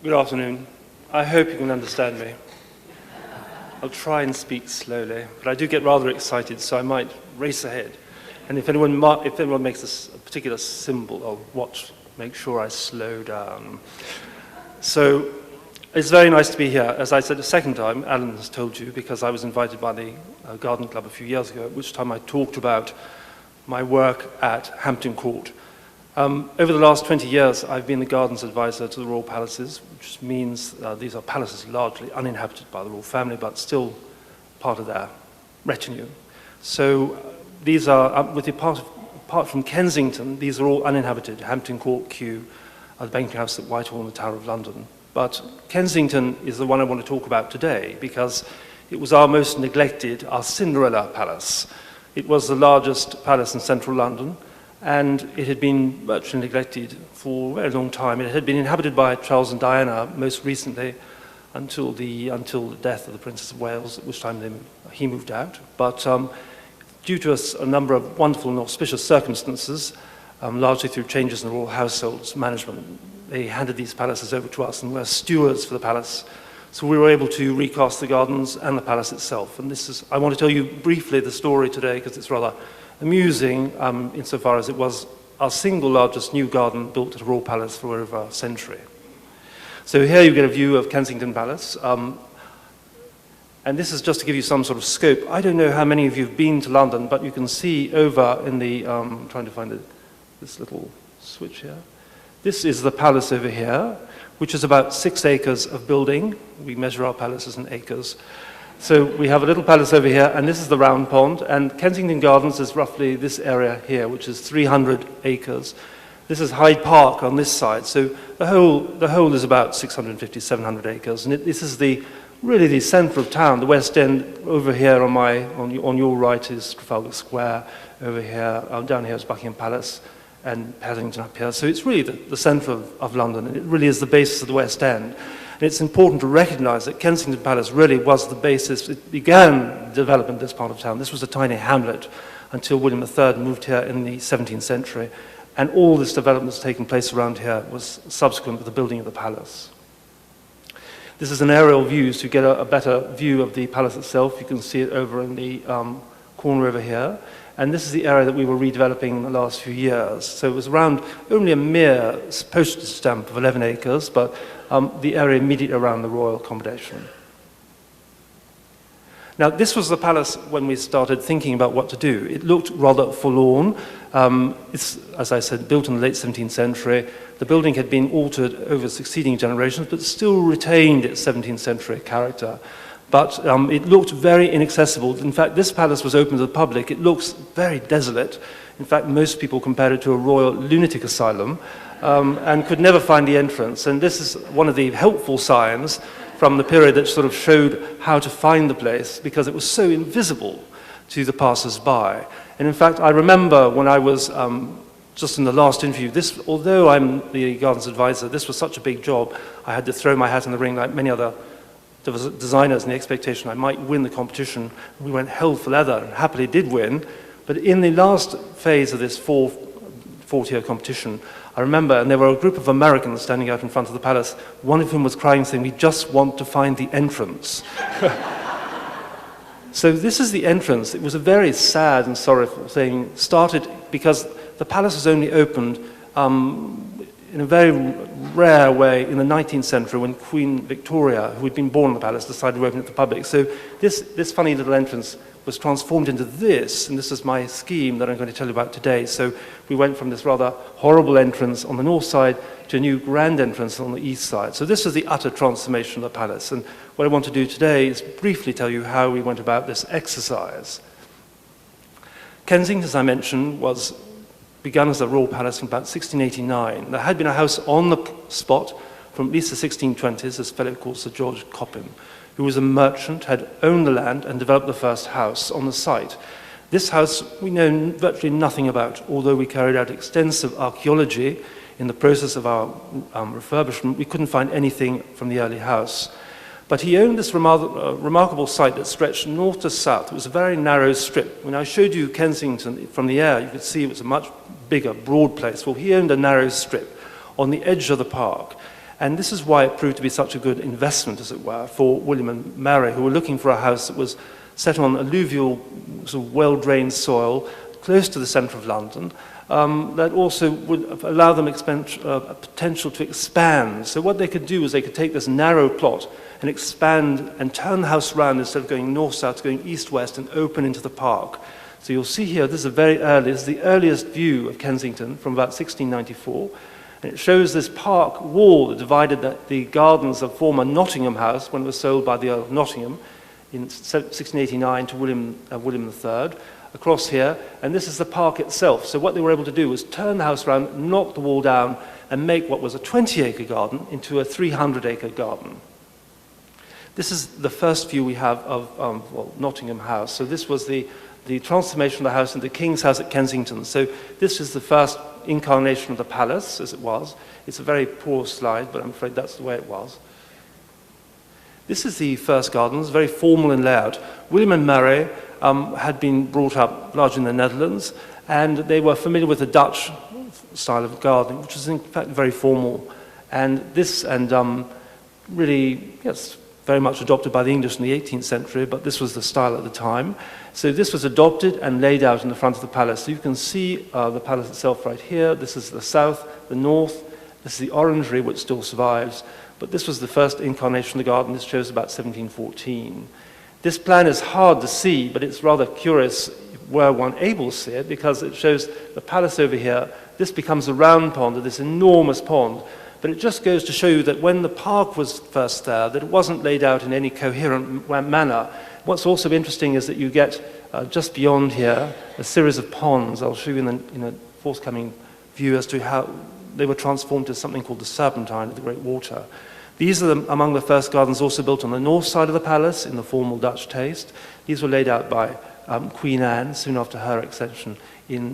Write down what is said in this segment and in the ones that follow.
Good afternoon. I hope you can understand me. I'll try and speak slowly, but I do get rather excited, so I might race ahead. And if anyone makes a particular symbol, I'll make sure I slow down. So it's very nice to be here. As I said a second time, Alan has told you, because I was invited by the Garden Club a few years ago, at which time I talked about my work at Hampton Court. Over the last 20 years, I've been the Gardens Advisor to the Royal Palaces, which means these are palaces largely uninhabited by the royal family, but still part of their retinue. So these are, apart from Kensington, these are all uninhabited. Hampton Court, Kew, the Banking House at Whitehall, and the Tower of London. But Kensington is the one I want to talk about today, because it was our most neglected, our Cinderella palace. It was the largest palace in central London, and it had been virtually neglected for a very long time. It had been inhabited by Charles and Diana most recently until the death of the Princess of Wales, at which time he moved out. But due to a number of wonderful and auspicious circumstances, largely through changes in the royal household's management, they handed these palaces over to us and were stewards for the palace. So we were able to recast the gardens and the palace itself. And I want to tell you briefly the story today, because it's rather amusing insofar as it was our single largest new garden built at a royal palace for over a century. So here you get a view of Kensington Palace. And this is just to give you some sort of scope. I don't know how many of you have been to London, but you can see over in the, I'm trying to find this little switch here. This is the palace over here, which is about 6 acres of building. We measure our palaces in acres. So we have a little palace over here, and this is the Round Pond, and Kensington Gardens is roughly this area here, which is 300 acres. This is Hyde Park on this side, so the whole is about 650, 700 acres, and this is really the centre of town. The West End over here on your right is Trafalgar Square. Over here, down here is Buckingham Palace, and Paddington up here. So it's really the centre of London, and it really is the basis of the West End. And it's important to recognise that Kensington Palace really was the basis. It began development in this part of town. This was a tiny hamlet until William III moved here in the 17th century. And all this development that's taken place around here was subsequent to the building of the palace. This is an aerial view, so you get a better view of the palace itself. You can see it over in the corner over here. And this is the area that we were redeveloping in the last few years. So it was around only a mere postage stamp of 11 acres, but the area immediately around the royal accommodation. Now, this was the palace when we started thinking about what to do. It looked rather forlorn. It's, as I said, built in the late 17th century. The building had been altered over succeeding generations, but still retained its 17th century character. But it looked very inaccessible. In fact, this palace was open to the public. It looks very desolate. In fact, most people compared it to a royal lunatic asylum and could never find the entrance. And this is one of the helpful signs from the period that sort of showed how to find the place, because it was so invisible to the passers-by. And in fact, I remember when I was just in the last interview, although I'm the Gardens Advisor, this was such a big job, I had to throw my hat in the ring like many other designers in the expectation I might win the competition. We went hell for leather and happily did win. But in the last phase of this four-tier competition, I remember, and there were a group of Americans standing out in front of the palace, one of whom was crying, saying, "We just want to find the entrance." So this is the entrance. It was a very sad and sorrowful thing. Started because the palace was only opened in a very rare way in the 19th century when Queen Victoria, who had been born in the palace, decided to open it to the public. So this funny little entrance was transformed into this, and this is my scheme that I'm going to tell you about today. So we went from this rather horrible entrance on the north side to a new grand entrance on the east side. So this is the utter transformation of the palace. And what I want to do today is briefly tell you how we went about this exercise. Kensington, as I mentioned, was begun as a royal palace in about 1689. There had been a house on the spot from at least the 1620s, this fellow called Sir George Coppin, who was a merchant, had owned the land and developed the first house on the site. This house we know virtually nothing about, although we carried out extensive archaeology in the process of our refurbishment. We couldn't find anything from the early house. But he owned this remarkable site that stretched north to south. It was a very narrow strip. When I showed you Kensington from the air, you could see it was a much bigger, broad place. Well, he owned a narrow strip on the edge of the park. And this is why it proved to be such a good investment, as it were, for William and Mary, who were looking for a house that was set on alluvial, sort of well-drained soil, close to the centre of London, that also would allow them a potential to expand. So what they could do is they could take this narrow plot and expand and turn the house around instead of going north-south, going east-west and open into the park. So you'll see here, this is the earliest view of Kensington from about 1694. And it shows this park wall that divided the gardens of former Nottingham House when it was sold by the Earl of Nottingham in 1689 to William III, across here, and this is the park itself. So what they were able to do was turn the house around, knock the wall down, and make what was a 20-acre garden into a 300-acre garden. This is the first view we have of Nottingham House. So this was the transformation of the house into King's House at Kensington. So this is the first incarnation of the palace, as it was. It's a very poor slide, but I'm afraid that's the way it was. This is the first gardens, very formal in layout. William and Mary had been brought up largely in the Netherlands, and they were familiar with the Dutch style of gardening, which is in fact very formal. And this, really, yes, very much adopted by the English in the 18th century, but this was the style at the time. So this was adopted and laid out in the front of the palace. So you can see the palace itself right here. This is the south, the north. This is the orangery, which still survives. But this was the first incarnation of the garden. This shows about 1714. This plan is hard to see, but it's rather curious were one able to see it, because it shows the palace over here. This becomes a round pond of this enormous pond. But it just goes to show you that when the park was first there, that it wasn't laid out in any coherent manner. What's also interesting is that you get, just beyond here, a series of ponds. I'll show you in a forthcoming view as to how they were transformed to something called the Serpentine of the Great Water. These are among the first gardens also built on the north side of the palace in the formal Dutch taste. These were laid out by Queen Anne soon after her accession in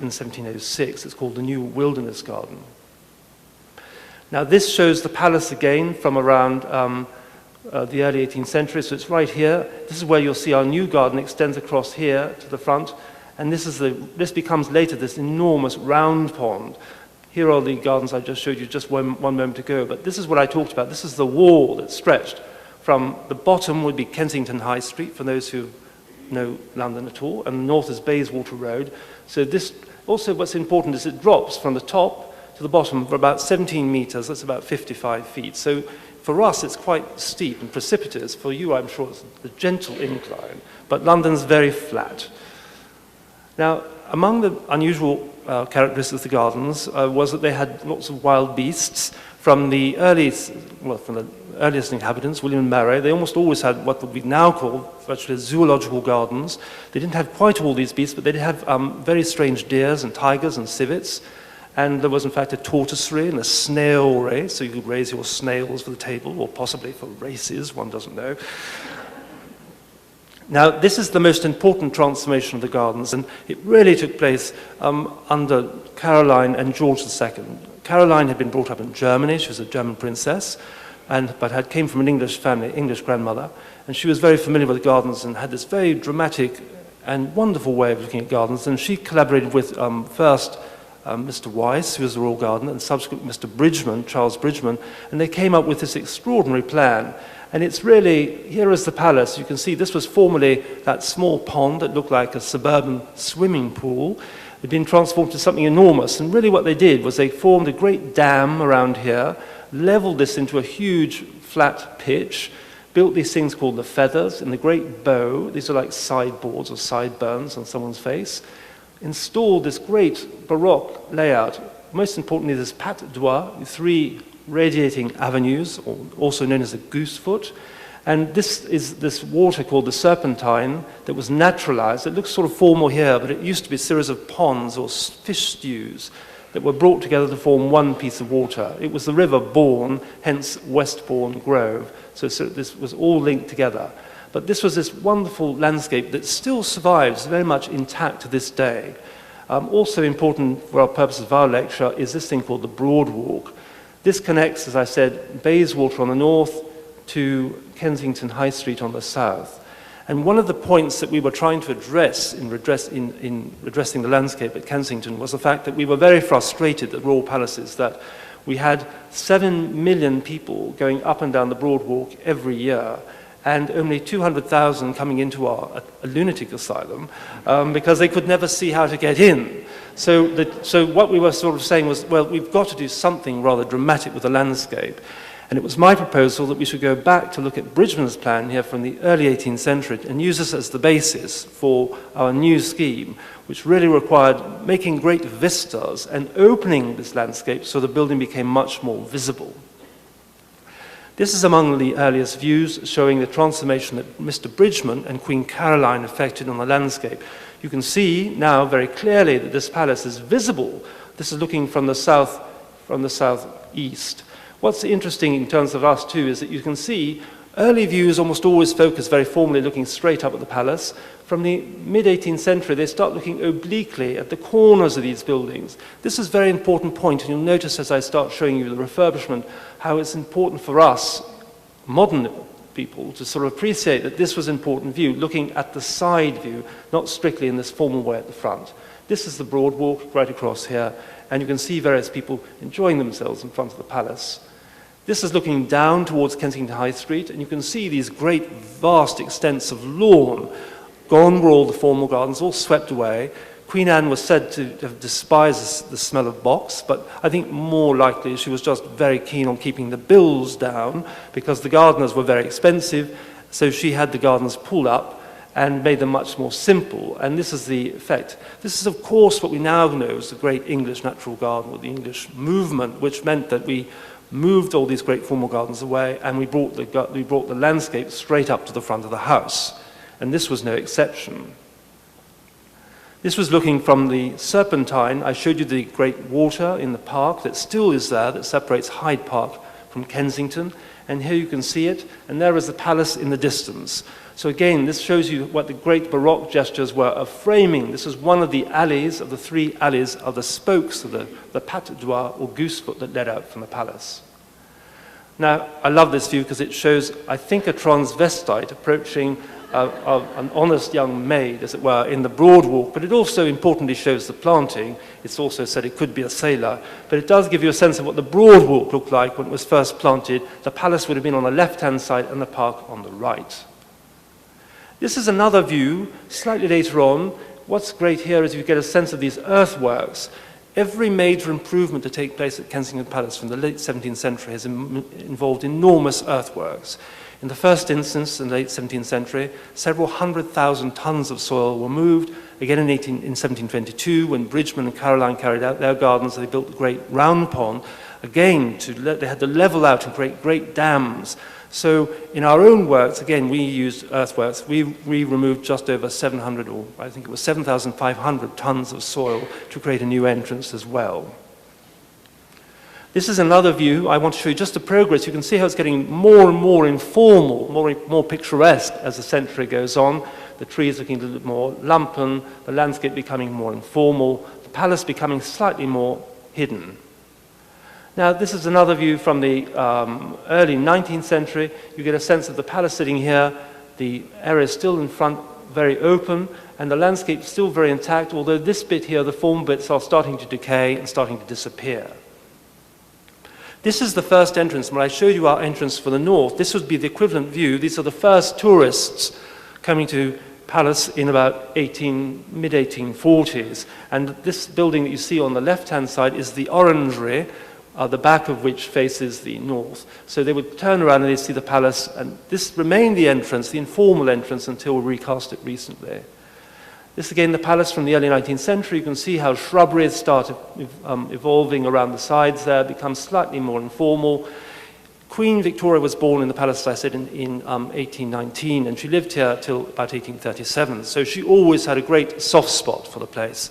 1706. It's called the New Wilderness Garden. Now this shows the palace again from around the early 18th century, so it's right here. This is where you'll see our new garden extends across here to the front, and this becomes later this enormous round pond. Here are the gardens I just showed you just one moment ago, but this is what I talked about. This is the wall that stretched from the bottom would be Kensington High Street, for those who know London at all, and the north is Bayswater Road. So this, also what's important is it drops from the top to the bottom for about 17 meters, that's about 55 feet. So for us, it's quite steep and precipitous. For you, I'm sure it's a gentle incline, but London's very flat. Now, among the unusual characteristics of the gardens was that they had lots of wild beasts from the earliest inhabitants, William and Mary. They almost always had what we now call virtually zoological gardens. They didn't have quite all these beasts, but they did have very strange deers and tigers and civets. And there was, in fact, a tortoisery and a snailry, so you could raise your snails for the table, or possibly for races, one doesn't know. Now, this is the most important transformation of the gardens, and it really took place under Caroline and George II. Caroline had been brought up in Germany. She was a German princess, but came from an English family, English grandmother, and she was very familiar with the gardens and had this very dramatic and wonderful way of looking at gardens. And she collaborated with first Mr. Weiss, who was the royal gardener, and subsequently Mr. Bridgman, Charles Bridgman, and they came up with this extraordinary plan. And it's really, here is the palace. You can see this was formerly that small pond that looked like a suburban swimming pool. It had been transformed to something enormous. And really what they did was they formed a great dam around here, leveled this into a huge flat pitch, built these things called the feathers and the great bow. These are like sideboards or sideburns on someone's face. Installed this great Baroque layout. Most importantly, this patte d'oie, 3 radiating avenues, also known as a goosefoot. And this is this water called the Serpentine that was naturalized. It looks sort of formal here, but it used to be a series of ponds or fish stews that were brought together to form one piece of water. It was the River Bourne, hence Westbourne Grove. So this was all linked together. But this was this wonderful landscape that still survives very much intact to this day. Also important for our purposes of our lecture is this thing called the Broad Walk. This connects, as I said, Bayswater on the north to Kensington High Street on the south. And one of the points that we were trying to address in redressing the landscape at Kensington was the fact that we were very frustrated at royal palaces that we had 7 million people going up and down the Broad Walk every year, and only 200,000 coming into a lunatic asylum because they could never see how to get in. So what we were sort of saying was, well, we've got to do something rather dramatic with the landscape. And it was my proposal that we should go back to look at Bridgman's plan here from the early 18th century and use this as the basis for our new scheme, which really required making great vistas and opening this landscape so the building became much more visible. This is among the earliest views showing the transformation that Mr. Bridgman and Queen Caroline effected on the landscape. You can see now very clearly that this palace is visible. This is looking from the southeast. What's interesting in terms of us too is that you can see early views almost always focus very formally looking straight up at the palace. From the mid-18th century, they start looking obliquely at the corners of these buildings. This is a very important point, and you'll notice as I start showing you the refurbishment, how it's important for us, modern people, to sort of appreciate that this was an important view, looking at the side view, not strictly in this formal way at the front. This is the Broad Walk right across here, and you can see various people enjoying themselves in front of the palace. This is looking down towards Kensington High Street, and you can see these great, vast extents of lawn. Gone were all the formal gardens, all swept away. Queen Anne was said to have despised the smell of box, but I think more likely she was just very keen on keeping the bills down because the gardeners were very expensive, so she had the gardens pulled up and made them much more simple, and this is the effect. This is, of course, what we now know as the great English natural garden, or the English movement, which meant that we moved all these great formal gardens away, and we brought the landscape straight up to the front of the house. And this was no exception. This was looking from the Serpentine. I showed you the great water in the park that still is there, that separates Hyde Park from Kensington. And here you can see it, and there is the palace in the distance. So again, this shows you what the great Baroque gestures were of framing. This is one of the alleys, of the 3 alleys of the spokes of the Patte d'Oie or goosefoot that led out from the palace. Now, I love this view because it shows, I think, a transvestite approaching an honest young maid, as it were, in the Broad Walk, but it also importantly shows the planting. It's also said it could be a sailor, but it does give you a sense of what the Broad Walk looked like when it was first planted. The palace would have been on the left-hand side and the park on the right. This is another view, slightly later on. What's great here is you get a sense of these earthworks. Every major improvement to take place at Kensington Palace from the late 17th century has involved enormous earthworks. In the first instance, in the late 17th century, several 100,000 tons of soil were moved. Again in 1722, when Bridgman and Caroline carried out their gardens, they built the great round pond. Again, they had to level out and create great dams. So in our own works, again, we used earthworks. We removed just over 700, or I think it was 7,500 tons of soil to create a new entrance as well. This is another view. I want to show you just the progress. You can see how it's getting more and more informal, more picturesque as the century goes on. The trees looking a little bit more lumpen, the landscape becoming more informal, the palace becoming slightly more hidden. Now, this is another view from the early 19th century. You get a sense of the palace sitting here, the area still in front, very open, and the landscape still very intact, although this bit here, the form bits, are starting to decay and starting to disappear. This is the first entrance. When I showed you our entrance for the north, this would be the equivalent view. These are the first tourists coming to Palace in about mid-1840s. And this building that you see on the left-hand side is the orangery, the back of which faces the north. So they would turn around and they'd see the palace, and this remained the entrance, the informal entrance, until we recast it recently. This again, the palace from the early 19th century. You can see how shrubberies start evolving around the sides there, becomes slightly more informal. Queen Victoria was born in the palace, as I said, in 1819, and she lived here till about 1837. So she always had a great soft spot for the place.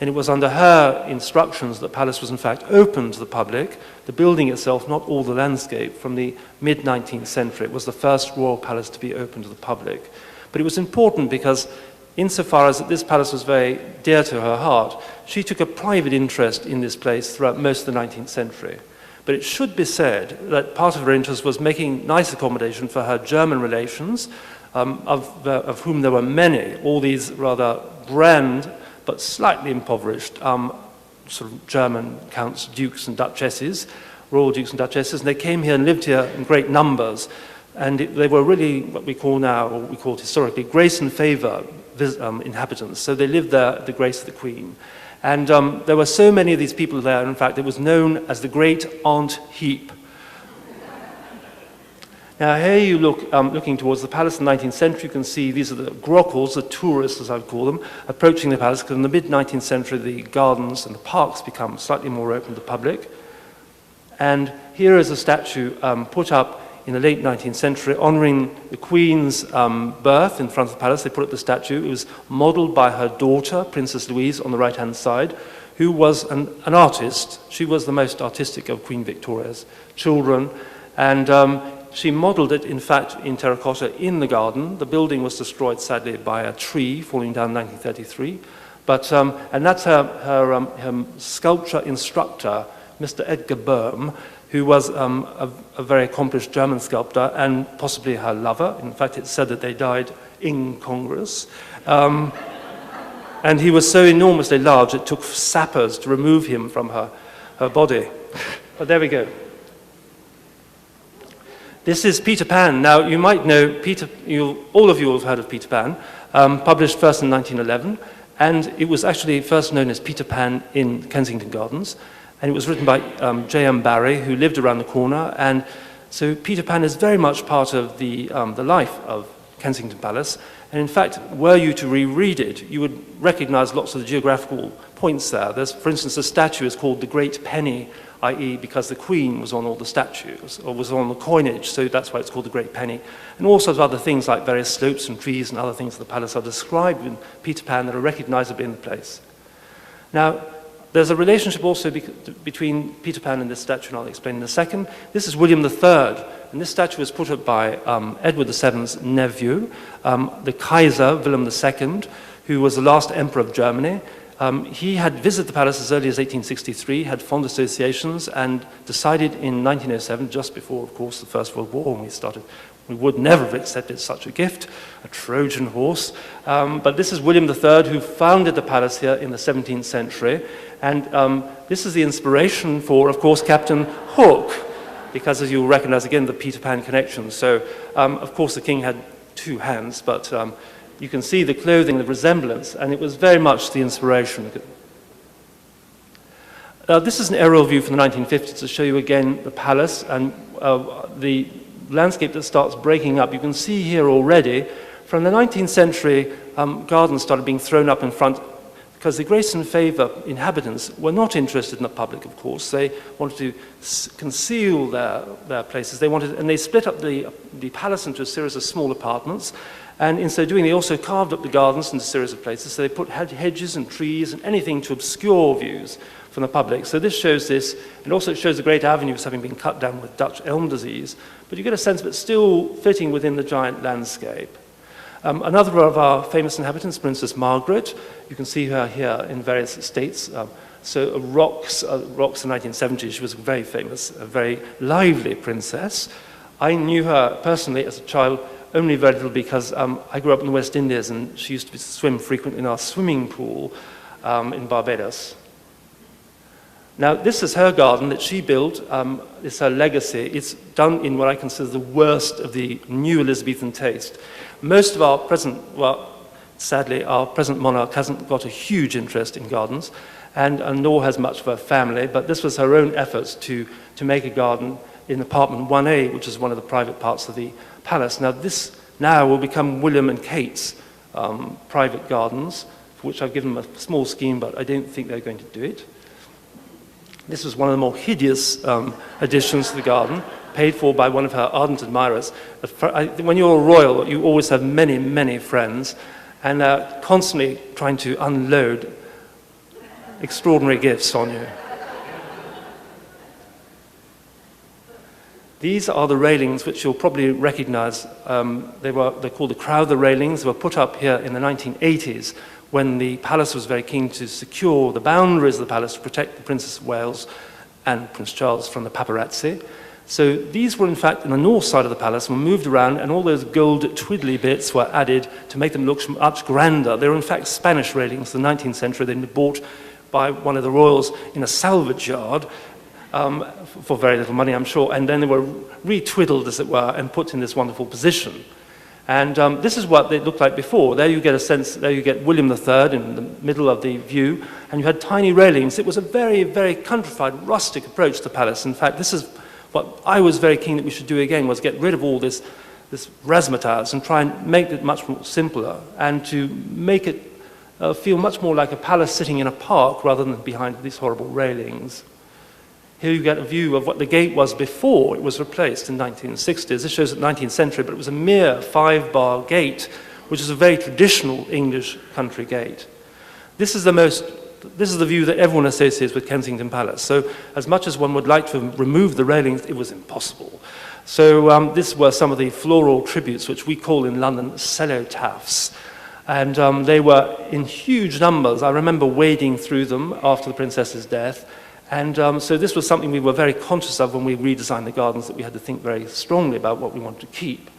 And it was under her instructions that the palace was in fact open to the public, the building itself, not all the landscape, from the mid-19th century. It was the first royal palace to be open to the public. But it was important because insofar as this palace was very dear to her heart, she took a private interest in this place throughout most of the 19th century. But it should be said that part of her interest was making nice accommodation for her German relations, of whom there were many, all these rather grand but slightly impoverished sort of German counts, dukes and duchesses, royal dukes and duchesses, and they came here and lived here in great numbers. And they were really what we call now, or what we called historically, grace and favor inhabitants. So they lived there at the grace of the Queen. And there were so many of these people there, in fact, it was known as the Great Aunt Heap. Now here you look, looking towards the palace in the 19th century, you can see these are the grockles, the tourists as I would call them, approaching the palace, because in the mid-19th century the gardens and the parks become slightly more open to the public. And here is a statue put up in the late 19th century, honouring the Queen's birth in front of the palace. They put up the statue. It was modelled by her daughter, Princess Louise, on the right-hand side, who was an artist. She was the most artistic of Queen Victoria's children. And she modelled it, in fact, in terracotta in the garden. The building was destroyed, sadly, by a tree falling down in 1933. But, and that's her sculpture instructor, Mr. Edgar Böhm, who was a very accomplished German sculptor and possibly her lover. In fact, it's said that they died in Congress. And he was so enormously large, it took sappers to remove him from her body. But there we go. This is Peter Pan. Now, you might know Peter, all of you have heard of Peter Pan, published first in 1911, and it was actually first known as Peter Pan in Kensington Gardens. And it was written by J.M. Barrie, who lived around the corner. And so Peter Pan is very much part of the life of Kensington Palace. And in fact, were you to reread it, you would recognize lots of the geographical points there. There's, for instance, a statue is called the Great Penny, i.e. because the Queen was on all the statues, or was on the coinage, so that's why it's called the Great Penny. And all sorts of other things like various slopes and trees and other things of the palace are described in Peter Pan that are recognizably in the place. Now, there's a relationship also between Peter Pan and this statue, and I'll explain in a second. This is William III, and this statue was put up by Edward VII's nephew, the Kaiser Wilhelm II, who was the last emperor of Germany. He had visited the palace as early as 1863, had fond associations, and decided in 1907, just before, of course, the First World War, when we started, we would never have accepted such a gift, a Trojan horse. But this is William III, who founded the palace here in the 17th century. And this is the inspiration for, of course, Captain Hook, because as you'll recognize again, the Peter Pan connection. So, of course, the king had two hands, but you can see the clothing, the resemblance, and it was very much the inspiration. This is an aerial view from the 1950s to show you again the palace and the landscape that starts breaking up. You can see here already, from the 19th century, gardens started being thrown up in front because the grace and favor inhabitants were not interested in the public, of course. They wanted to conceal their places. And they split up the palace into a series of small apartments. And in so doing, they also carved up the gardens into a series of places. So they put hedges and trees and anything to obscure views from the public. So this shows this, and also it shows the great avenues having been cut down with Dutch elm disease. But you get a sense of it still fitting within the giant landscape. Another of our famous inhabitants, Princess Margaret, you can see her here in various states. So rocks in the 1970s, she was very famous, a very lively princess. I knew her personally as a child only very little because I grew up in the West Indies and she used to swim frequently in our swimming pool in Barbados. Now, this is her garden that she built. It's her legacy. It's done in what I consider the worst of the new Elizabethan taste. Most of our present, well, sadly, our present monarch hasn't got a huge interest in gardens, and nor has much of her family, but this was her own efforts to make a garden in apartment 1A, which is one of the private parts of the palace. Now, this now will become William and Kate's private gardens, for which I've given them a small scheme, but I don't think they're going to do it. This was one of the more hideous additions to the garden, paid for by one of her ardent admirers. When you're a royal, you always have many, many friends, and they're constantly trying to unload extraordinary gifts on you. These are the railings which you'll probably recognize. They're called the Crowther railings. They were put up here in the 1980s when the palace was very keen to secure the boundaries of the palace to protect the Princess of Wales and Prince Charles from the paparazzi. So these were in fact in the north side of the palace and were moved around, and all those gold twiddly bits were added to make them look much grander. They were in fact Spanish railings in the 19th century. They'd been bought by one of the royals in a salvage yard for very little money, I'm sure, and then they were retwiddled, as it were, and put in this wonderful position. And this is what they looked like before. There you get a sense, there you get William III in the middle of the view, and you had tiny railings. It was a very, very countrified, rustic approach to the palace. In fact, this is what I was very keen that we should do again, was get rid of all this razzmatazz and try and make it much more simpler, and to make it feel much more like a palace sitting in a park rather than behind these horrible railings. Here you get a view of what the gate was before it was replaced in the 1960s. This shows the 19th century, but it was a mere 5-bar gate, which is a very traditional English country gate. This is the view that everyone associates with Kensington Palace. So as much as one would like to remove the railings, it was impossible. So these were some of the floral tributes, which we call in London cenotaphs. And they were in huge numbers. I remember wading through them after the princess's death. And so this was something we were very conscious of when we redesigned the gardens, that we had to think very strongly about what we wanted to keep.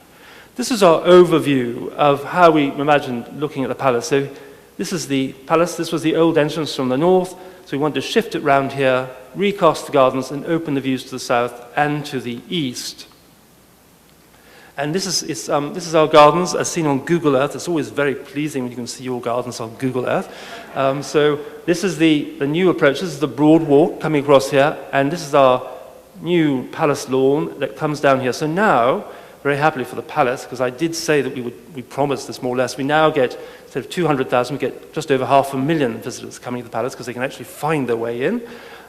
This is our overview of how we imagined looking at the palace. So this is the palace. This was the old entrance from the north. So we wanted to shift it round here, recast the gardens, and open the views to the south and to the east. And this is our gardens as seen on Google Earth. It's always very pleasing when you can see your gardens on Google Earth. So this is the new approach. This is the broad walk coming across here, and this is our new palace lawn that comes down here. So now, very happily for the palace, because I did say that we promised this more or less, we now get, instead of 200,000, we get just over 500,000 visitors coming to the palace because they can actually find their way in.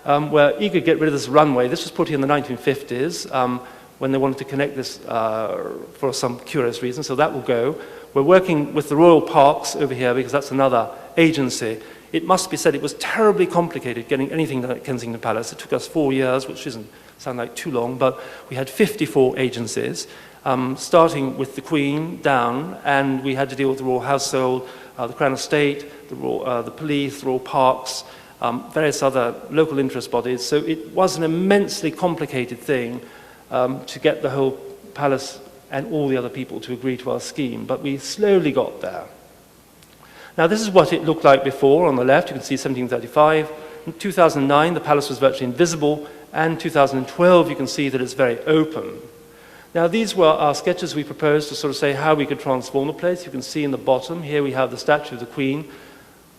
We're eager to get rid of this runway. This was put here in the 1950s. When they wanted to connect this for some curious reason, so that will go. We're working with the Royal Parks over here because that's another agency. It must be said it was terribly complicated getting anything done at Kensington Palace. It took us 4 years, which doesn't sound like too long, but we had 54 agencies, starting with the Queen down, and we had to deal with the Royal Household, the Crown Estate, the police, the Royal Parks, various other local interest bodies. So it was an immensely complicated thing to get the whole palace and all the other people to agree to our scheme, but we slowly got there. Now this is what it looked like before. On the left you can see 1735. In 2009 the palace was virtually invisible, and 2012 you can see that it's very open. Now these were our sketches we proposed to sort of say how we could transform the place. You can see in the bottom here we have the statue of the Queen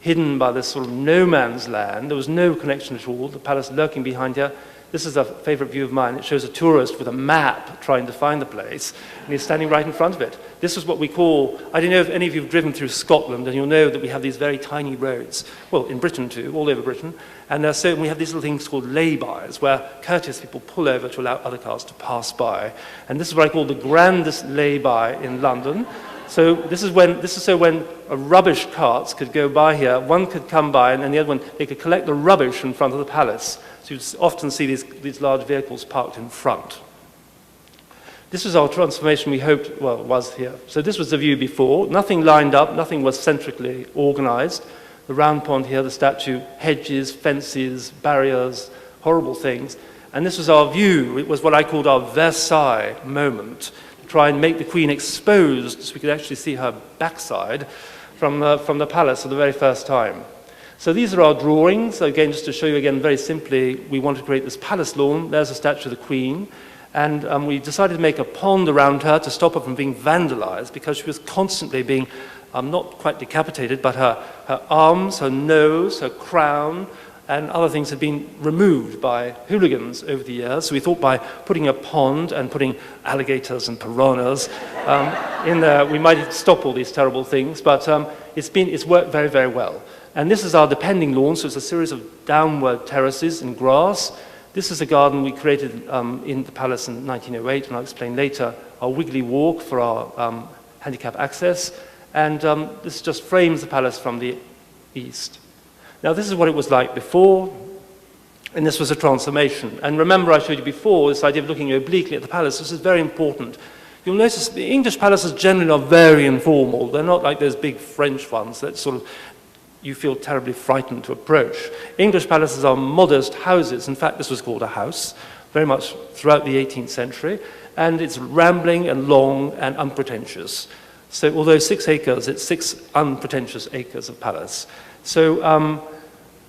hidden by this sort of no man's land. There was no connection at all, the palace lurking behind here. This is a favorite view of mine. It shows a tourist with a map trying to find the place, and he's standing right in front of it. This is what we call, I don't know if any of you have driven through Scotland, and you'll know that we have these very tiny roads, well, in Britain too, all over Britain, and so we have these little things called lay-bys, where courteous people pull over to allow other cars to pass by. And this is what I call the grandest lay-by in London. So this is so when rubbish carts could go by here, one could come by, and then the other one, they could collect the rubbish in front of the palace. So you'd often see these large vehicles parked in front. This was our transformation we hoped, well, was here. So this was the view before. Nothing lined up, nothing was centrically organized. The round pond here, the statue, hedges, fences, barriers, horrible things. And this was our view. It was what I called our Versailles moment, to try and make the Queen exposed so we could actually see her backside from the palace for the very first time. So these are our drawings. So again, just to show you again very simply, we wanted to create this palace lawn. There's a statue of the Queen. And we decided to make a pond around her to stop her from being vandalized, because she was constantly being, not quite decapitated, but her arms, her nose, her crown, and other things had been removed by hooligans over the years. So we thought by putting a pond and putting alligators and piranhas in there, we might stop all these terrible things. But it's worked very, very well. And this is our depending lawn, so it's a series of downward terraces in grass. This is a garden we created in the palace in 1908, and I'll explain later, our wiggly walk for our handicap access. And this just frames the palace from the east. Now this is what it was like before, and this was a transformation. And remember I showed you before this idea of looking obliquely at the palace. This is very important. You'll notice the English palaces generally are very informal. They're not like those big French ones that sort of you feel terribly frightened to approach. English palaces are modest houses. In fact, this was called a house, very much throughout the 18th century, and it's rambling and long and unpretentious. So although 6 acres, it's 6 unpretentious acres of palace. So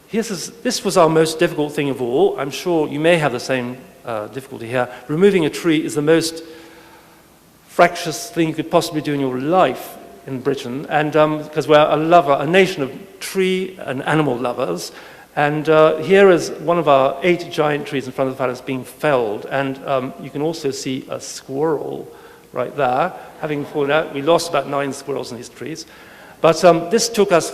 This was our most difficult thing of all. I'm sure you may have the same difficulty here. Removing a tree is the most fractious thing you could possibly do in your life in Britain, and because we're a nation of tree and animal lovers. And here is one of our 8 giant trees in front of the palace being felled, and you can also see a squirrel right there having fallen out. We lost about 9 squirrels in these trees. But this took us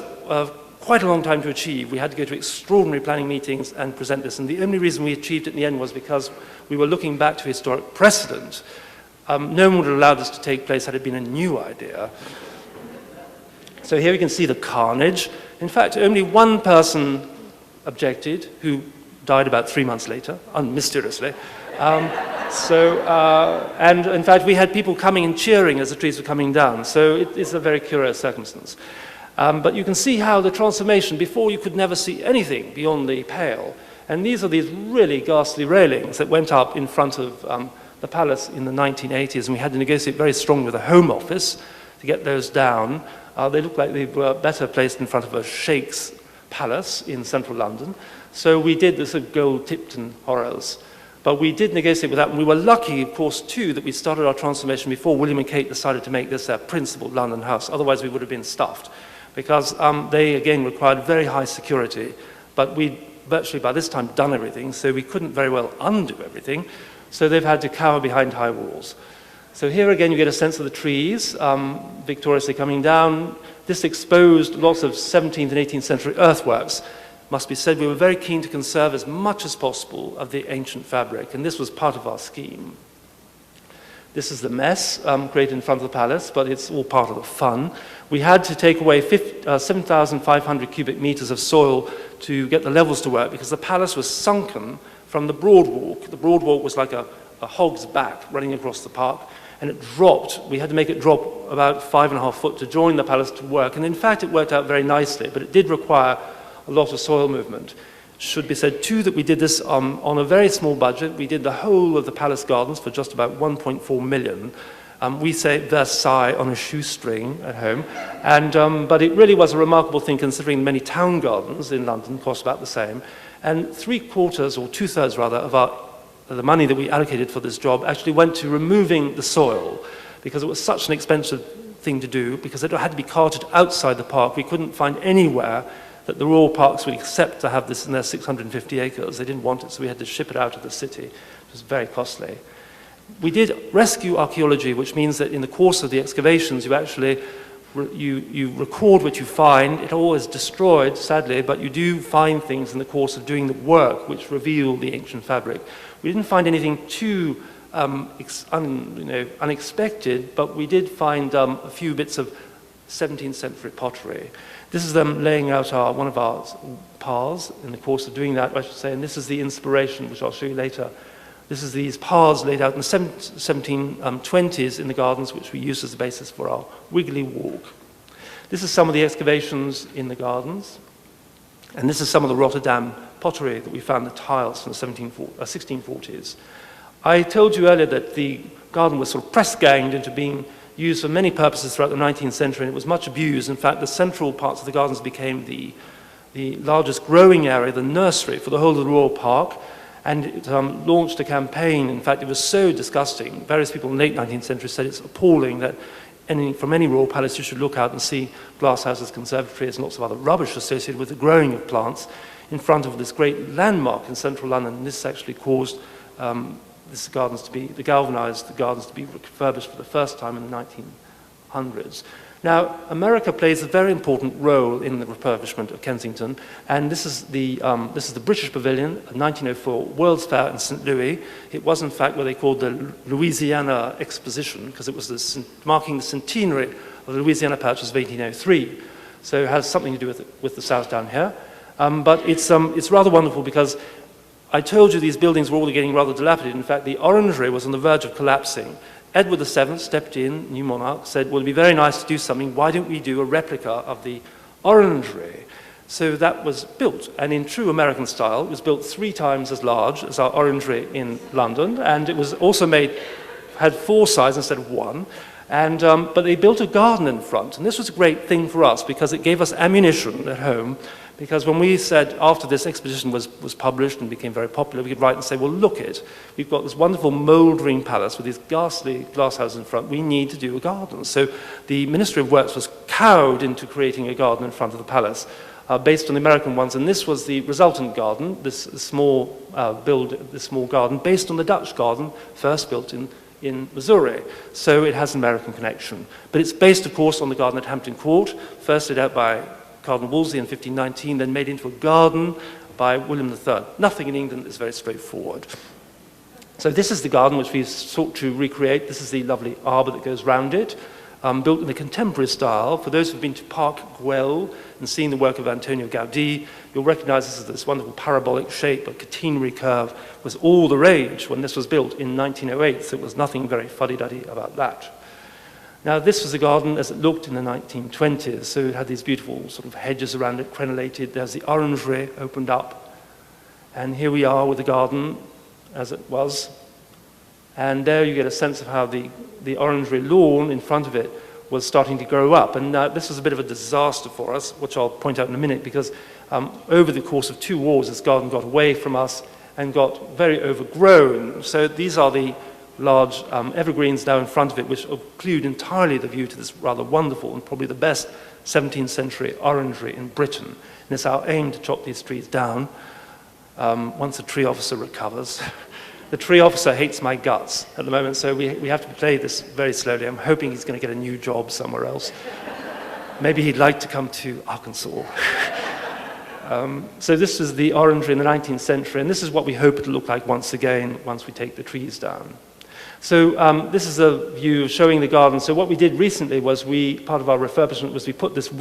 quite a long time to achieve. We had to go to extraordinary planning meetings and present this, and the only reason we achieved it in the end was because we were looking back to historic precedent. No one would have allowed this to take place had it been a new idea. So here we can see the carnage. In fact, only one person objected, who died about 3 months later, mysteriously. And in fact, we had people coming and cheering as the trees were coming down. So it's a very curious circumstance. But you can see how the transformation, before you could never see anything beyond the pale. And these are these really ghastly railings that went up in front of the palace in the 1980s, and we had to negotiate very strongly with the Home Office to get those down. They looked like they were better placed in front of a sheikh's palace in central London. So we did the sort of gold-tipped horrors. But we did negotiate with that, and we were lucky, of course, too, that we started our transformation before William and Kate decided to make this their principal London house. Otherwise, we would have been stuffed, because they, again, required very high security. But we'd virtually, by this time, done everything, so we couldn't very well undo everything. So they've had to cower behind high walls. So here, again, you get a sense of the trees victoriously coming down. This exposed lots of 17th and 18th century earthworks. Must be said, we were very keen to conserve as much as possible of the ancient fabric, and this was part of our scheme. This is the mess created in front of the palace, but it's all part of the fun. We had to take away 7,500 cubic meters of soil to get the levels to work, because the palace was sunken from the Broad Walk. The Broad Walk was like a hog's back running across the park, and it dropped. We had to make it drop about 5.5 foot to join the palace to work, and in fact it worked out very nicely, but it did require a lot of soil movement. Should be said too that we did this on a very small budget. We did the whole of the palace gardens for just about 1.4 million. We say Versailles on a shoestring at home, but it really was a remarkable thing considering many town gardens in London cost about the same. And 3/4 or 2/3 rather of the money that we allocated for this job actually went to removing the soil, because it was such an expensive thing to do, because it had to be carted outside the park. We couldn't find anywhere that the royal parks would accept to have this in their 650 acres. They didn't want it, so we had to ship it out of the city. It was very costly. We did rescue archaeology, which means that in the course of the excavations, you actually you record what you find. It always destroyed, sadly, but you do find things in the course of doing the work which reveal the ancient fabric. We didn't find anything too unexpected, but we did find a few bits of 17th century pottery. This is them laying out one of our paths in the course of doing that, I should say, and this is the inspiration, which I'll show you later. This is these paths laid out in the 1720s in the gardens, which we used as the basis for our wiggly walk. This is some of the excavations in the gardens, and this is some of the Rotterdam pottery that we found, the tiles from the 1640s. I told you earlier that the garden was sort of press-ganged into being used for many purposes throughout the 19th century, and it was much abused. In fact, the central parts of the gardens became the largest growing area, the nursery for the whole of the Royal Park, and it launched a campaign. In fact, it was so disgusting. Various people in the late 19th century said it's appalling that from any royal palace you should look out and see glasshouses, conservatories, and lots of other rubbish associated with the growing of plants in front of this great landmark in central London. And this actually caused the galvanized gardens to be refurbished for the first time in the 1900s. Now, America plays a very important role in the refurbishment of Kensington, and this is the British Pavilion, a 1904 World's Fair in St. Louis. It was, in fact, what they called the Louisiana Exposition, because it was marking the centenary of the Louisiana Purchase of 1803. So it has something to do with the South down here. But it's rather wonderful, because I told you these buildings were all getting rather dilapidated. In fact, the orangery was on the verge of collapsing. Edward VII stepped in, new monarch, said, well, it'd be very nice to do something. Why don't we do a replica of the orangery? So that was built, and in true American style, it was built 3 times as large as our orangery in London, and it was also had 4 sides instead of 1. But they built a garden in front, and this was a great thing for us because it gave us ammunition at home, Because when we said, after this exposition was published and became very popular, we could write and say, well, look it, we've got this wonderful mouldering palace with these ghastly glass houses in front, we need to do a garden. So the Ministry of Works was cowed into creating a garden in front of the palace, based on the American ones, and this was the resultant garden, this small garden, based on the Dutch garden, first built in Missouri. So it has an American connection. But it's based, of course, on the garden at Hampton Court, first laid out by Cardinal Wolsey in 1519, then made into a garden by William III. Nothing in England is very straightforward. So this is the garden which we've sought to recreate. This is the lovely arbour that goes round it, built in the contemporary style. For those who've been to Parc Güell and seen the work of Antonio Gaudí, you'll recognize this as this wonderful parabolic shape, a catenary curve, was all the rage when this was built in 1908, so it was nothing very fuddy-duddy about that. Now, this was the garden as it looked in the 1920s, so it had these beautiful sort of hedges around it, crenellated. There's the orangery opened up, and here we are with the garden as it was. And there you get a sense of how the orangery lawn in front of it was starting to grow up. And this was a bit of a disaster for us, which I'll point out in a minute, because over the course of 2 wars, this garden got away from us and got very overgrown. So these are the large evergreens now in front of it, which occlude entirely the view to this rather wonderful and probably the best 17th century orangery in Britain. And it's our aim to chop these trees down once the tree officer recovers. The tree officer hates my guts at the moment, so we have to play this very slowly. I'm hoping he's going to get a new job somewhere else. Maybe he'd like to come to Arkansas. So this is the orangery in the 19th century, and this is what we hope it'll look like once again, once we take the trees down. So this is a view showing the garden. So what we did recently was part of our refurbishment was we put this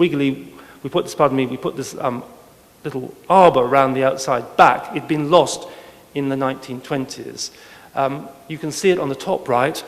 little arbor around the outside back. It'd been lost in the 1920s. You can see it on the top right.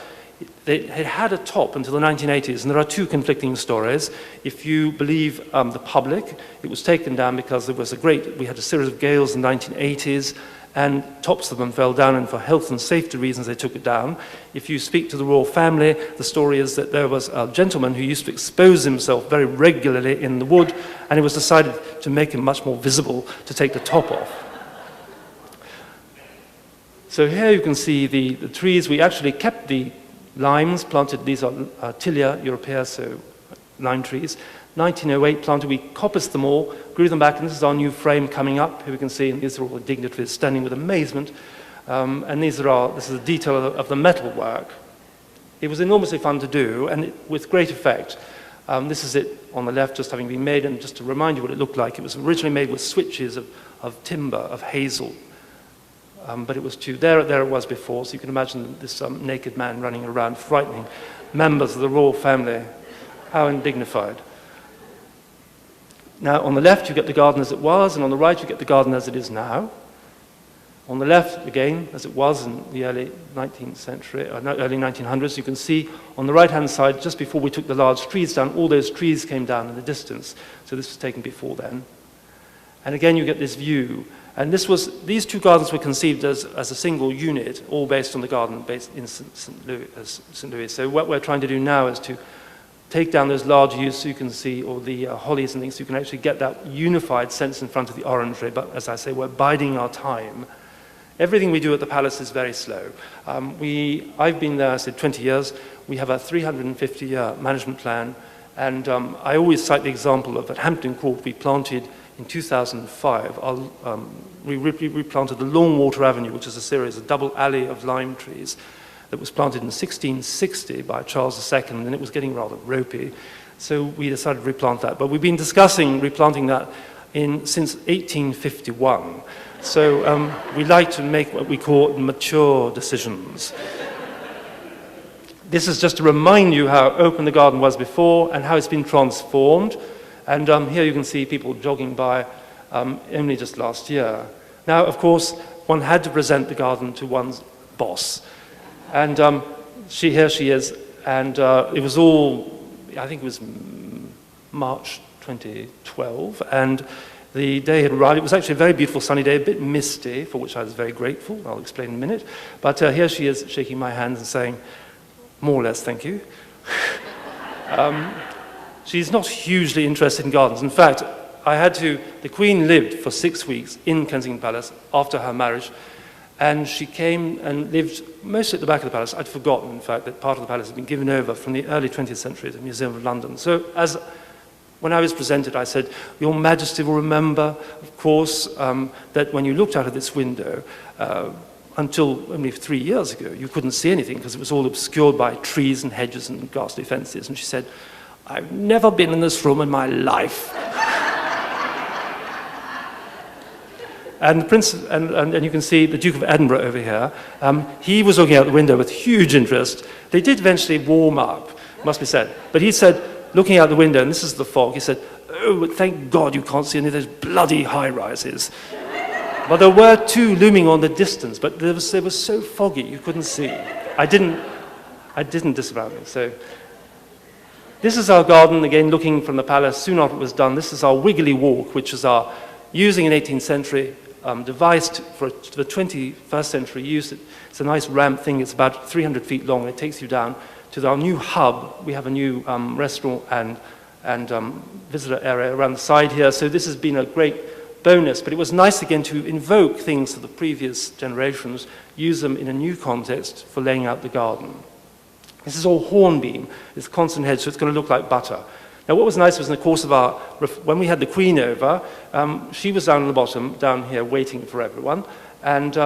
It had a top until the 1980s, and there are 2 conflicting stories. If you believe the public, it was taken down because we had a series of gales in the 1980s, and tops of them fell down, and for health and safety reasons they took it down. If you speak to the royal family, the story is that there was a gentleman who used to expose himself very regularly in the wood, and it was decided to make him much more visible to take the top off. So here you can see the trees. We actually kept the limes planted. These are Tilia europaea, so lime trees. 1908 planted, we coppiced them all, grew them back, and this is our new frame coming up. Here we can see, and these are all the dignitaries standing with amazement. And this is the detail of the metal work. It was enormously fun to do, and with great effect. This is it on the left, just having been made, and just to remind you what it looked like, it was originally made with switches of timber, of hazel. But it was there it was before, so you can imagine this naked man running around, frightening members of the royal family. How undignified. Now, on the left, you get the garden as it was, and on the right, you get the garden as it is now. On the left, again, as it was in the early 19th century, early 1900s, you can see on the right-hand side, just before we took the large trees down, all those trees came down in the distance. So this was taken before then. And again, you get this view. And these 2 gardens were conceived as a single unit, all based on the garden based in St. Louis. So what we're trying to do now is to take down those large yews so you can see, or the hollies and things, so you can actually get that unified sense in front of the orangery. But as I say, we're biding our time. Everything we do at the palace is very slow. I've been there, I said, 20 years. We have a 350-year management plan. And I always cite the example of at Hampton Court, we planted in 2005, we replanted the Longwater Avenue, which is a series, a double alley of lime trees that was planted in 1660 by Charles II, and it was getting rather ropey. So we decided to replant that. But we've been discussing replanting that since 1851. So we like to make what we call mature decisions. This is just to remind you how open the garden was before and how it's been transformed. And here you can see people jogging by only just last year. Now, of course, one had to present the garden to one's boss. And here she is. And it was I think it was March 2012. And the day had arrived. It was actually a very beautiful sunny day, a bit misty, for which I was very grateful. I'll explain in a minute. But here she is shaking my hand and saying, more or less, thank you. She's not hugely interested in gardens. In fact, the Queen lived for 6 weeks in Kensington Palace after her marriage, and she came and lived mostly at the back of the palace. I'd forgotten, in fact, that part of the palace had been given over from the early 20th century to the Museum of London. So when I was presented, I said, Your Majesty will remember, of course, that when you looked out of this window, until only 3 years ago, you couldn't see anything because it was all obscured by trees and hedges and ghastly fences. And she said, I've never been in this room in my life. And the Prince, and you can see the Duke of Edinburgh over here. He was looking out the window with huge interest. They did eventually warm up, must be said. But he said, looking out the window, and this is the fog, he said, oh, thank God you can't see any of those bloody high-rises. But there were two looming on the distance, but they were so foggy you couldn't see. I didn't disavow them. So this is our garden, again, looking from the palace. Soon after it was done, this is our wiggly walk, which is our, using an 18th century device for the 21st century use. It's a nice ramp thing. It's about 300 feet long. It takes you down to our new hub. We have a new restaurant and visitor area around the side here. So this has been a great bonus, but it was nice again to invoke things of the previous generations, use them in a new context for laying out the garden. This is all hornbeam, it's constant hedge, so it's going to look like butter. Now what was nice was in the course of when we had the Queen over, she was down at the bottom, down here, waiting for everyone, and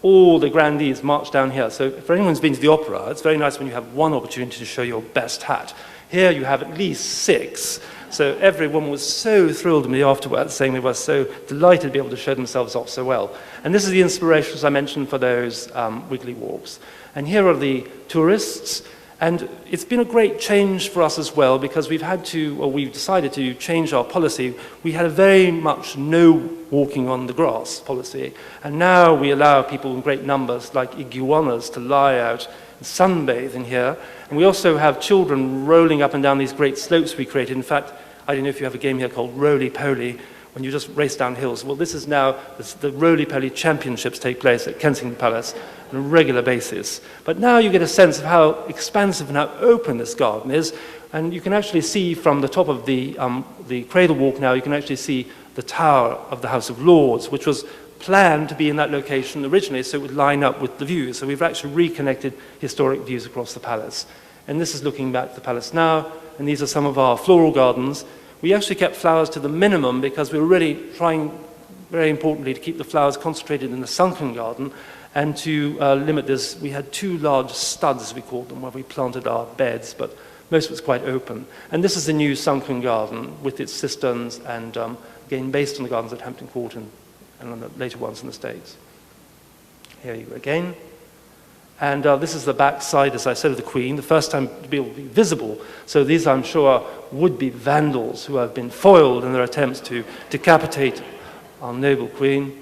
all the grandees marched down here. So if anyone's been to the opera, it's very nice when you have one opportunity to show your best hat. Here you have at least 6. So every woman was so thrilled to me afterwards, saying they were so delighted to be able to show themselves off so well. And this is the inspiration, as I mentioned, for those wiggly walks. And here are the tourists. And it's been a great change for us as well, because we've decided to change our policy. We had a very much no walking on the grass policy. And now we allow people in great numbers, like iguanas, to lie out and sunbathe in here. And we also have children rolling up and down these great slopes we created. In fact, I don't know if you have a game here called Roly-Poly, when you just race down hills. Well, this is now, the Roly-Poly Championships take place at Kensington Palace on a regular basis. But now you get a sense of how expansive and how open this garden is. And you can actually see from the top of the cradle walk now, you can actually see the tower of the House of Lords, which was planned to be in that location originally so it would line up with the views. So we've actually reconnected historic views across the palace. And this is looking back at the palace now, and these are some of our floral gardens. We actually kept flowers to the minimum because we were really trying, very importantly, to keep the flowers concentrated in the sunken garden and to limit this. We had 2 large studs, as we called them, where we planted our beds, but most of it's quite open. And this is the new sunken garden with its cisterns and, again, based on the gardens at Hampton Court and on the later ones in the States. Here you go again. And this is the back side, as I said, of the Queen, the first time to be able to be visible. So these, I'm sure, would be vandals who have been foiled in their attempts to decapitate our noble Queen.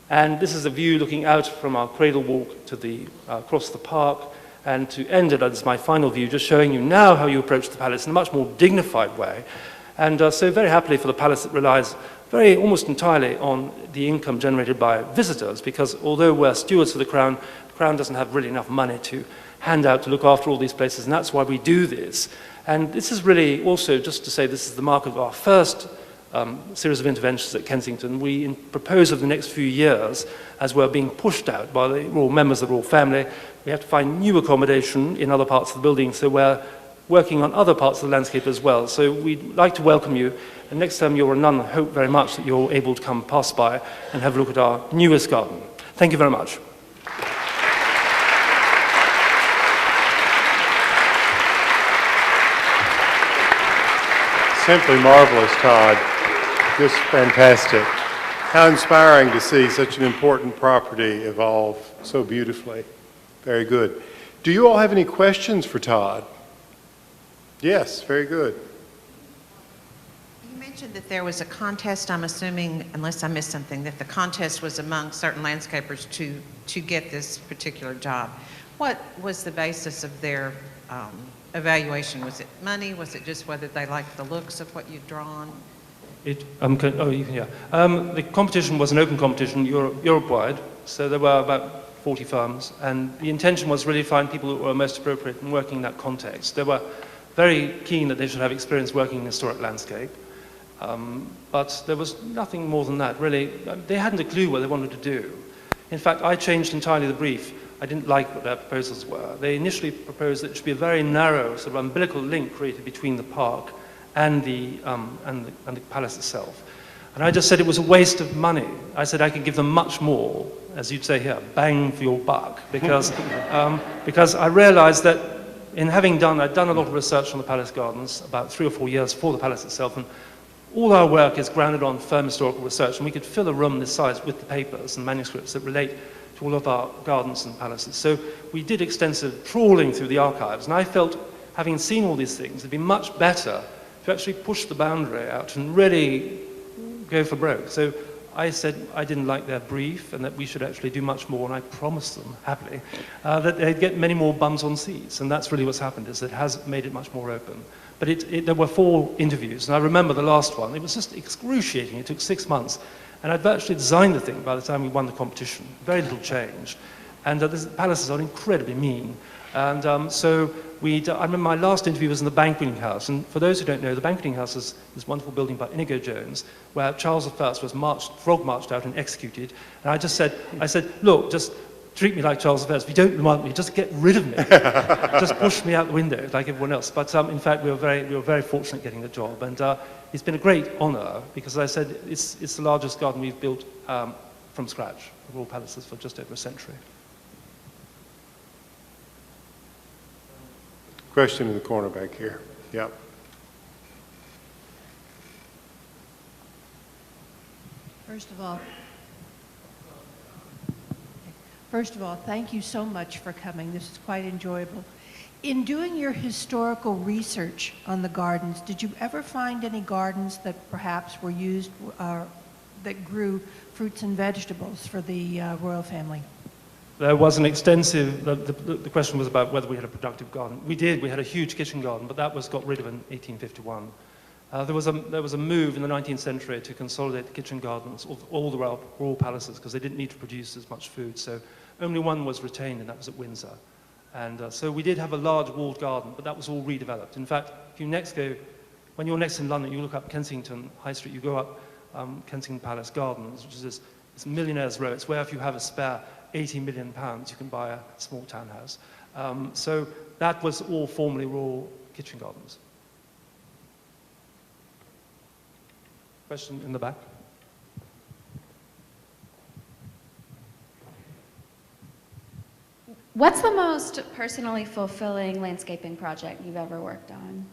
And this is a view looking out from our cradle walk to across the park. And to end it, as my final view, just showing you now how you approach the palace in a much more dignified way. And so very happily for the palace, it relies almost entirely on the income generated by visitors, because although we're stewards of the Crown doesn't have really enough money to hand out to look after all these places, and that's why we do this. And this is really also, just to say, this is the mark of our first series of interventions at Kensington. We propose over the next few years, as we're being pushed out by the royal members of the royal family, we have to find new accommodation in other parts of the building, so we're working on other parts of the landscape as well. So we'd like to welcome you, and next time you're a nun, I hope very much that you're able to come pass by and have a look at our newest garden. Thank you very much. Simply marvelous, Todd. Just fantastic. How inspiring to see such an important property evolve so beautifully. Very good. Do you all have any questions for Todd? Yes, very good. You mentioned that there was a contest, I'm assuming, unless I missed something, that the contest was among certain landscapers to get this particular job. What was the basis of their evaluation? Was it money? Was it just whether they liked the looks of what you'd drawn? The competition was an open competition, Europe-wide, so there were about 40 firms, and the intention was really to find people who were most appropriate in working in that context. They were very keen that they should have experience working in historic landscape, But there was nothing more than that, really. They hadn't a clue what they wanted to do. In fact, I changed entirely the brief. I didn't like what their proposals were. They initially proposed that it should be a very narrow sort of umbilical link created between the park and the palace itself. And I just said it was a waste of money. I said I could give them much more, as you'd say here, bang for your buck, because I realized that I'd done a lot of research on the palace gardens, about 3 or 4 years for the palace itself, and all our work is grounded on firm historical research, and we could fill a room this size with the papers and manuscripts that relate to all of our gardens and palaces. So we did extensive trawling through the archives, and I felt, having seen all these things, it'd be much better to actually push the boundary out and really go for broke. So I said I didn't like their brief and that we should actually do much more, and I promised them, happily, that they'd get many more bums on seats, and that's really what's happened, is it has made it much more open. But there were 4 interviews, and I remember the last one. It was just excruciating. It took 6 months, and I'd virtually designed the thing by the time we won the competition. Very little changed. And the palaces are incredibly mean. And so I remember my last interview was in the banqueting house. And for those who don't know, the banqueting house is this wonderful building by Inigo Jones, where Charles I was frog marched out and executed. And I said, look, just treat me like Charles I. If you don't want me, just get rid of me. Just push me out the window like everyone else. But in fact, we were very fortunate getting the job. And it's been a great honor because, as I said, it's the largest garden we've built from scratch, the Royal Palaces, for just over a century. Question in the corner back here. Yep. First of all, thank you so much for coming. This is quite enjoyable. In doing your historical research on the gardens, did you ever find any gardens that perhaps were used, that grew fruits and vegetables for the royal family? There was an extensive, the question was about whether we had a productive garden. We did, we had a huge kitchen garden, but that was got rid of in 1851. There was a move in the 19th century to consolidate the kitchen gardens of all the royal palaces because they didn't need to produce as much food, so only one was retained, and that was at Windsor. And so we did have a large walled garden, but that was all redeveloped. In fact, when you're next in London, you look up Kensington High Street, you go up Kensington Palace Gardens, which is this millionaire's row. It's where if you have a spare £80 million, you can buy a small townhouse. So that was all formerly royal kitchen gardens. Question in the back? What's the most personally fulfilling landscaping project you've ever worked on?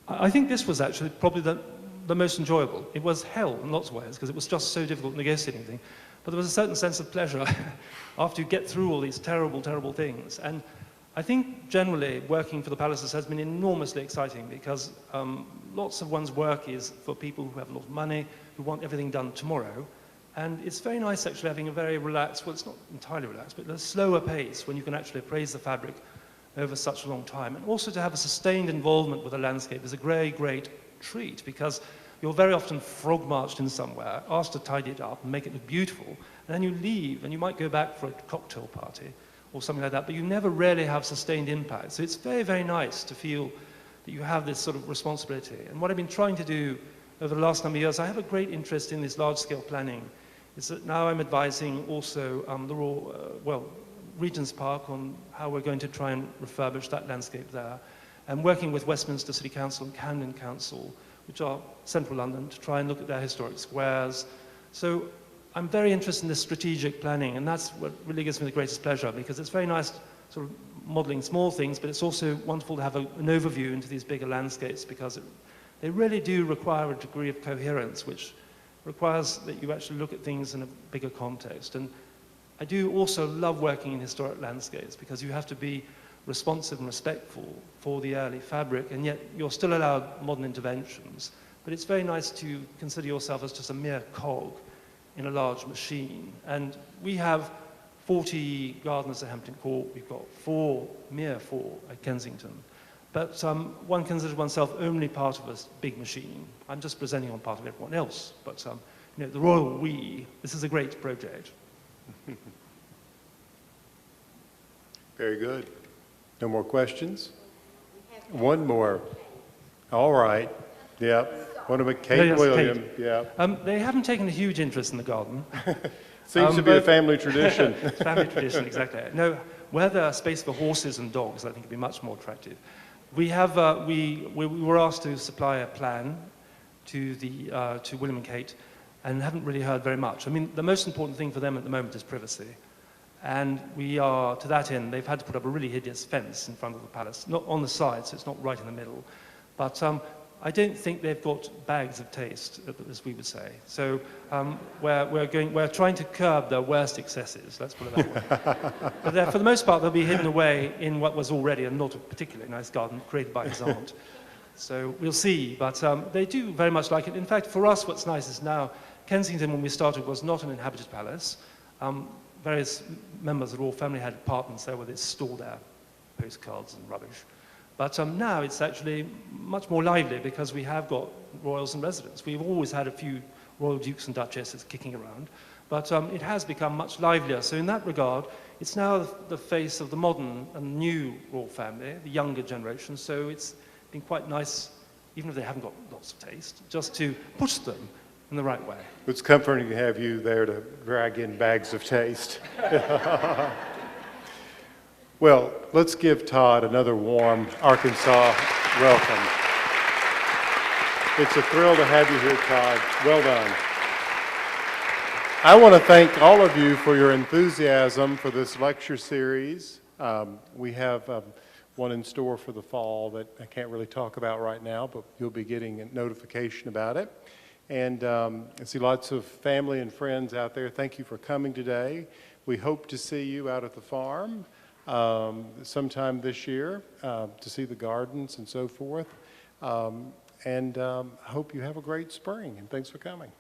I think this was actually probably the most enjoyable. It was hell in lots of ways because it was just so difficult negotiating things. But there was a certain sense of pleasure after you get through all these terrible, terrible things. And I think generally working for the palaces has been enormously exciting because lots of one's work is for people who have a lot of money, who want everything done tomorrow. And it's very nice actually having a very relaxed, well, it's not entirely relaxed, but a slower pace when you can actually appraise the fabric over such a long time. And also to have a sustained involvement with the landscape is a very great treat because you're very often frog marched in somewhere, asked to tidy it up and make it look beautiful, and then you leave and you might go back for a cocktail party or something like that, but you never really have sustained impact. So it's very, very nice to feel that you have this sort of responsibility. And what I've been trying to do over the last number of years, I have a great interest in this large-scale planning, is that now I'm advising also the Royal, Regent's Park on how we're going to try and refurbish that landscape there, and working with Westminster City Council and Camden Council, which are central London, to try and look at their historic squares. So I'm very interested in this strategic planning, and that's what really gives me the greatest pleasure, because it's very nice sort of modeling small things, but it's also wonderful to have an overview into these bigger landscapes, because they really do require a degree of coherence, which requires that you actually look at things in a bigger context. And I do also love working in historic landscapes, because you have to be responsive and respectful for the early fabric, and yet you're still allowed modern interventions. But it's very nice to consider yourself as just a mere cog in a large machine. And we have 40 gardeners at Hampton Court. We've got mere four at Kensington. But one considers oneself only part of a big machine. I'm just presenting on part of everyone else. But you know, the royal we, this is a great project. Very good. No more questions? One more. All right. Yep. One of No, Kate yes, William, Kate. yeah. They haven't taken a huge interest in the garden. Seems to be a but- family tradition. Family tradition, exactly. No, where there's space for horses and dogs, I think it'd be much more attractive. We were asked to supply a plan to William and Kate, and haven't really heard very much. I mean, the most important thing for them at the moment is privacy. And we are, to that end, they've had to put up a really hideous fence in front of the palace, not on the side, so it's not right in the middle. But I don't think they've got bags of taste, as we would say. So we're trying to curb their worst excesses, let's put it that way. But for the most part, they'll be hidden away in what was already a not a particularly nice garden created by his aunt. So we'll see, but they do very much like it. In fact, for us, what's nice is now, Kensington, when we started, was not an inhabited palace. Various members of the royal family had apartments there where they stored their postcards and rubbish. But now it's actually much more lively because we have got royals and residents. We've always had a few royal dukes and duchesses kicking around, but it has become much livelier. So in that regard, it's now the face of the modern and new royal family, the younger generation. So it's been quite nice, even if they haven't got lots of taste, just to push them in the right way. It's comforting to have you there to drag in bags of taste. Well, let's give Todd another warm Arkansas welcome. It's a thrill to have you here, Todd. Well done. I want to thank all of you for your enthusiasm for this lecture series. We have one in store for the fall that I can't really talk about right now, but you'll be getting a notification about it. And I see lots of family and friends out there. Thank you for coming today. We hope to see you out at the farm sometime this year to see the gardens and so forth. I hope you have a great spring, and thanks for coming.